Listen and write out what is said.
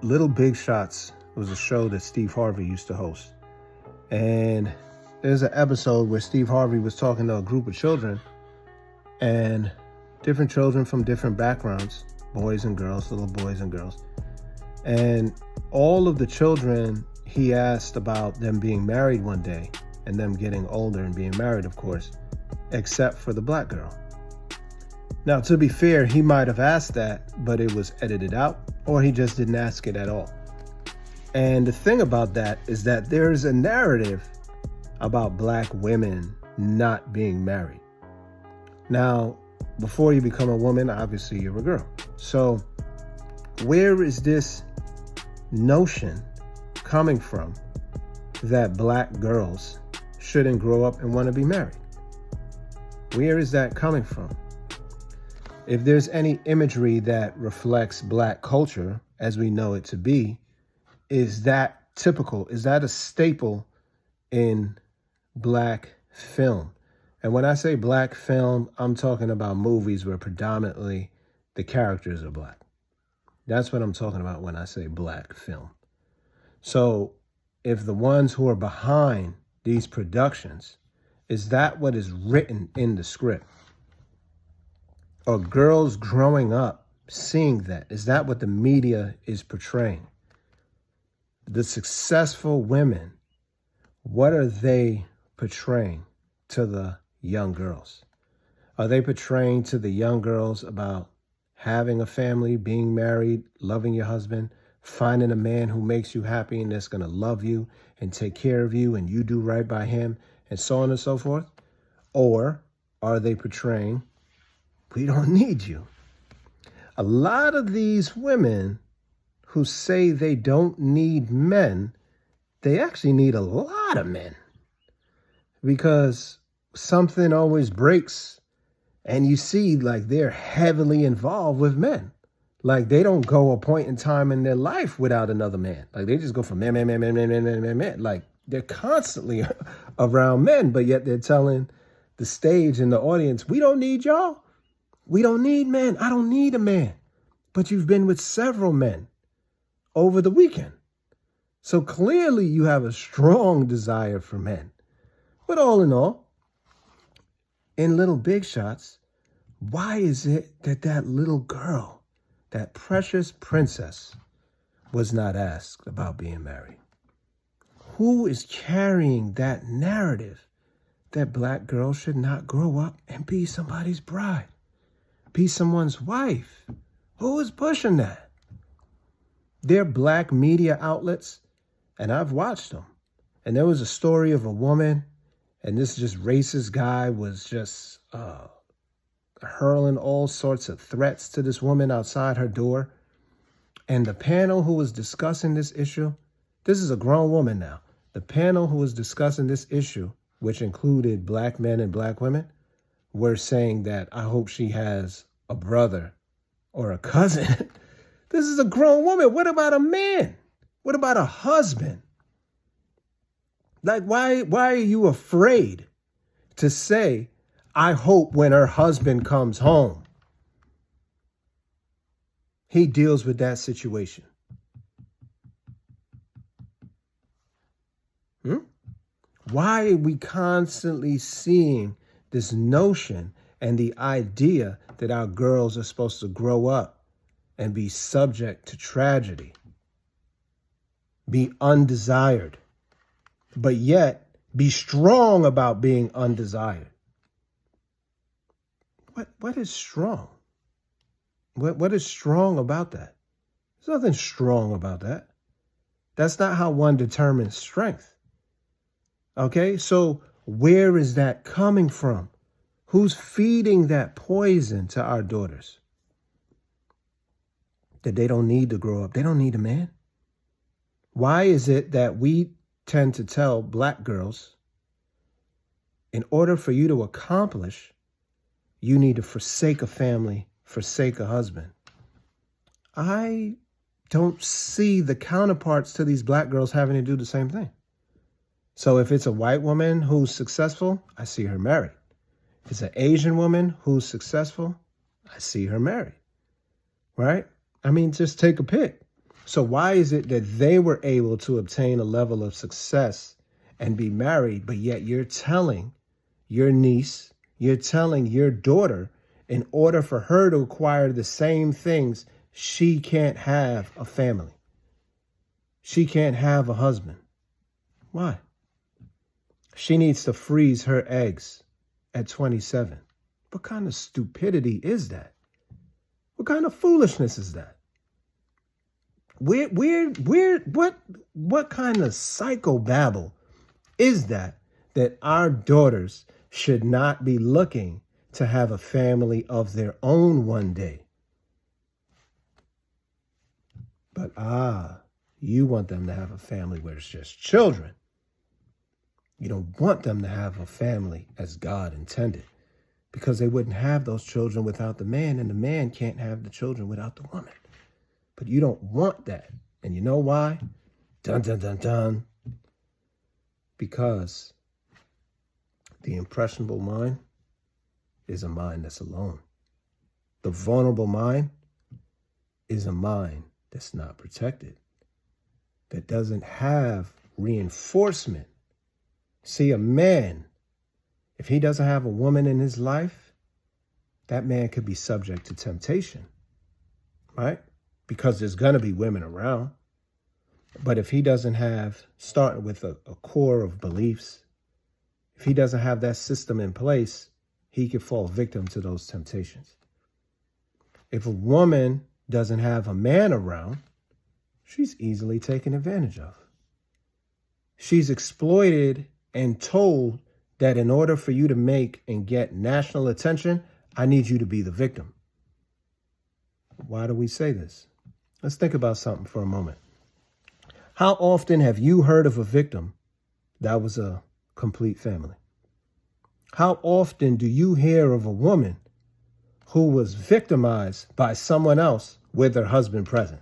Little Big Shots was a show that Steve Harvey used to host. And there's an episode where Steve Harvey was talking to a group of children, and different children from different backgrounds, boys and girls, little boys and girls. And all of the children, he asked about them being married one day and them getting older and being married, of course, except for the black girl. Now, to be fair, he might have asked that, but it was edited out, or he just didn't ask it at all. And the thing about that is that there's a narrative about black women not being married. Now, before you become a woman, obviously you're a girl. So where is this notion coming from that black girls shouldn't grow up and want to be married? Where is that coming from? If there's any imagery that reflects black culture as we know it to be, is that typical? Is that a staple in black film? And when I say black film, I'm talking about movies where predominantly the characters are black. That's what I'm talking about when I say black film. So if the ones who are behind these productions, is that what is written in the script? Or girls growing up seeing that? Is that what the media is portraying? The successful women, what are they portraying to the young girls? Are they portraying to the young girls about having a family, being married, loving your husband, finding a man who makes you happy and that's going to love you and take care of you and you do right by him and so on and so forth? Or are they portraying, we don't need you? A lot of these women who say they don't need men, they actually need a lot of men, because something always breaks and you see like they're heavily involved with men. Like they don't go a point in time in their life without another man. Like they just go from man. Like they're constantly around men, but yet they're telling the stage and the audience, we don't need y'all. We don't need men. I don't need a man. But you've been with several men over the weekend. So clearly you have a strong desire for men. But all in all, in Little Big Shots, why is it that that little girl, that precious princess, was not asked about being married? Who is carrying that narrative that black girls should not grow up and be somebody's bride, be someone's wife? Who is pushing that? They're black media outlets, and I've watched them. And there was a story of a woman, and this just racist guy was just hurling all sorts of threats to this woman outside her door. And the panel who was discussing this issue, this is a grown woman now. The panel who was discussing this issue, which included black men and black women, were saying that I hope she has a brother or a cousin. This is a grown woman. What about a man? What about a husband? Like, why are you afraid to say, I hope when her husband comes home, he deals with that situation? Why are we constantly seeing this notion and the idea that our girls are supposed to grow up and be subject to tragedy, be undesired, but yet be strong about being undesired? What is strong? What is strong about that? There's nothing strong about that. That's not how one determines strength. Okay, so where is that coming from? Who's feeding that poison to our daughters? That they don't need to grow up. They don't need a man. Why is it that we tend to tell black girls, in order for you to accomplish, you need to forsake a family, forsake a husband? I don't see the counterparts to these black girls having to do the same thing. So if it's a white woman who's successful, I see her married. If it's an Asian woman who's successful, I see her married, right? I mean, just take a pick. So why is it that they were able to obtain a level of success and be married, but yet you're telling your niece, you're telling your daughter, in order for her to acquire the same things, she can't have a family. She can't have a husband. Why? She needs to freeze her eggs at 27. What kind of stupidity is that? What kind of foolishness is that? What kind of psychobabble is that our daughters should not be looking to have a family of their own one day? But you want them to have a family where it's just children. You don't want them to have a family as God intended, because they wouldn't have those children without the man, and the man can't have the children without the woman. But you don't want that. And you know why? Dun, dun, dun, dun. Because the impressionable mind is a mind that's alone. The vulnerable mind is a mind that's not protected, that doesn't have reinforcement. See, a man, if he doesn't have a woman in his life, that man could be subject to temptation, right? Because there's going to be women around. But if he doesn't have, starting with a core of beliefs, if he doesn't have that system in place, he could fall victim to those temptations. If a woman doesn't have a man around, she's easily taken advantage of. She's exploited and told that in order for you to make and get national attention, I need you to be the victim. Why do we say this? Let's think about something for a moment. How often have you heard of a victim that was a complete family? How often do you hear of a woman who was victimized by someone else with her husband present?